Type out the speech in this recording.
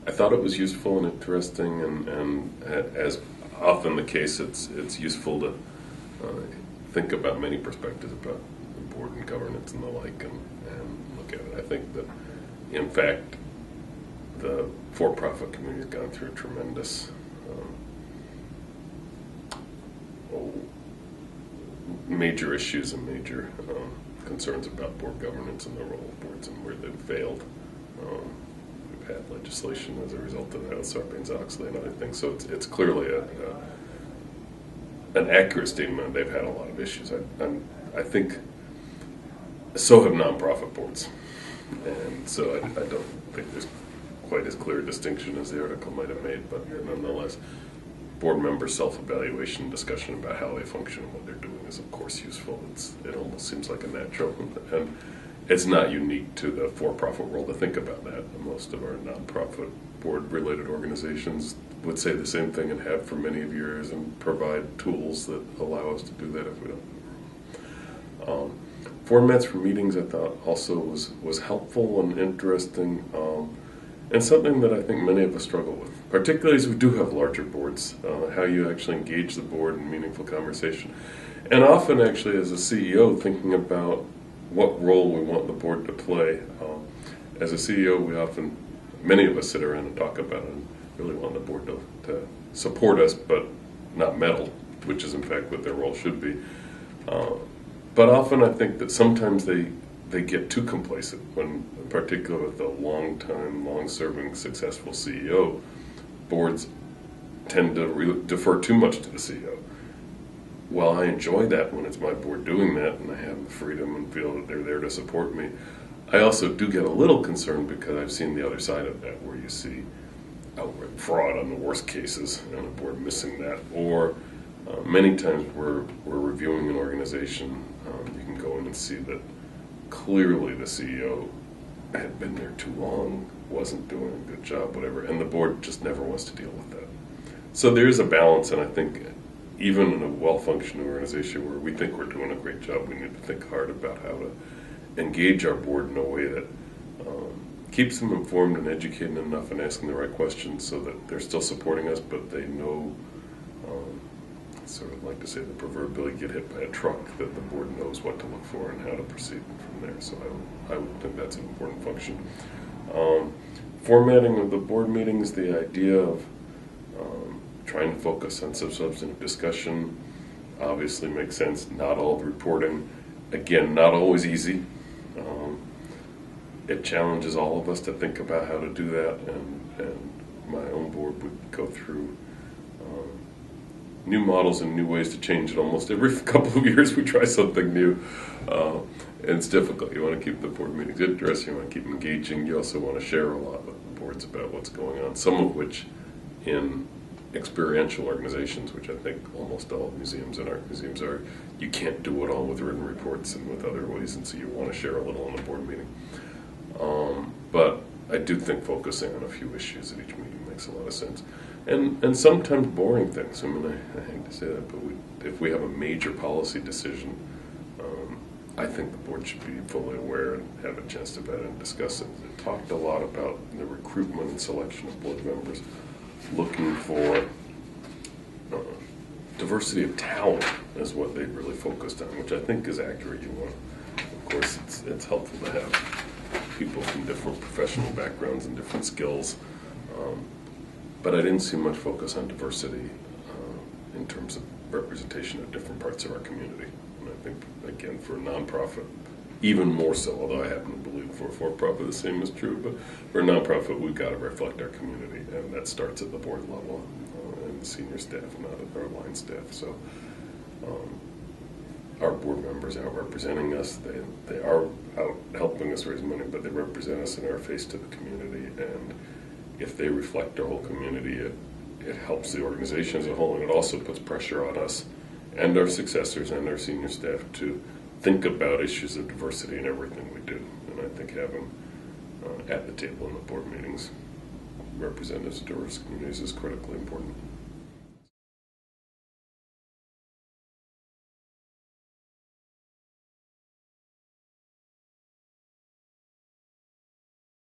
I thought it was useful and interesting, and as often the case, it's useful to think about many perspectives about the board and governance and the like, and look at it. I think that, in fact, the for-profit community has gone through a tremendous major issues and major concerns about board governance and the role of boards and where they've failed. We've had legislation as a result of that, Sarbanes-Oxley and other things. So it's clearly an accurate statement. They've had a lot of issues. I think so have nonprofit boards, and so I don't think there's quite as clear a distinction as the article might have made, but nonetheless, board member self-evaluation, discussion about how they function and what they're doing is of course useful. It almost seems like a natural, and it's not unique to the for-profit world to think about that. Most of our nonprofit board-related organizations would say the same thing and have for many of years, and provide tools that allow us to do that if we don't. Formats for meetings I thought also was helpful and interesting, and something that I think many of us struggle with, particularly as we do have larger boards, how you actually engage the board in meaningful conversation. And often actually as a CEO thinking about what role we want the board to play. As a CEO, many of us sit around and talk about it and really want the board to support us, but not meddle, which is in fact what their role should be. But often I think that sometimes they get too complacent, when, in particular with a long-serving, successful CEO, boards tend to defer too much to the CEO. While I enjoy that when it's my board doing that, and I have the freedom and feel that they're there to support me, I also do get a little concerned because I've seen the other side of that, where you see outright fraud on the worst cases, and a board missing that, or many times we're reviewing an organization, you can go in and see that clearly the CEO had been there too long, wasn't doing a good job, whatever, and the board just never wants to deal with that. So there's a balance, and I think even in a well-functioning organization where we think we're doing a great job, we need to think hard about how to engage our board in a way that keeps them informed and educated enough and asking the right questions so that they're still supporting us, but they know, sort of like to say, the proverbially get hit by a truck, that the board knows what to look for and how to proceed from there. So I would think that's an important function. Formatting of the board meetings, the idea of trying to focus on some substantive discussion obviously makes sense. Not all the reporting, again, not always easy. It challenges all of us to think about how to do that, and my own board would go through new models and new ways to change it almost every couple of years. We try something new, and it's difficult. You want to keep the board meetings interesting, you want to keep them engaging, you also want to share a lot with the boards about what's going on, some of which in experiential organizations, which I think almost all museums and art museums are, you can't do it all with written reports and with other ways, and so you want to share a little in a board meeting. But I do think focusing on a few issues at each meeting makes a lot of sense. And sometimes boring things. I mean, I hate to say that, but if we have a major policy decision, I think the board should be fully aware and have a chance to vet and discuss it. They talked a lot about the recruitment and selection of board members, looking for diversity of talent is what they really focused on, which I think is accurate. You want, of course, it's helpful to have people from different professional backgrounds and different skills, but I didn't see much focus on diversity in terms of representation of different parts of our community. And I think, again, for a nonprofit, even more so, although I happen to believe for-profit the same is true, but for a nonprofit, we've got to reflect our community, and that starts at the board level and the senior staff, not at our line staff. So our board members are out representing us. They are out helping us raise money, but they represent us in our face to the community, and if they reflect our whole community, it helps the organization as a whole, and it also puts pressure on us and our successors and our senior staff to think about issues of diversity in everything we do. And I think having at the table in the board meetings representatives of diverse communities is critically important.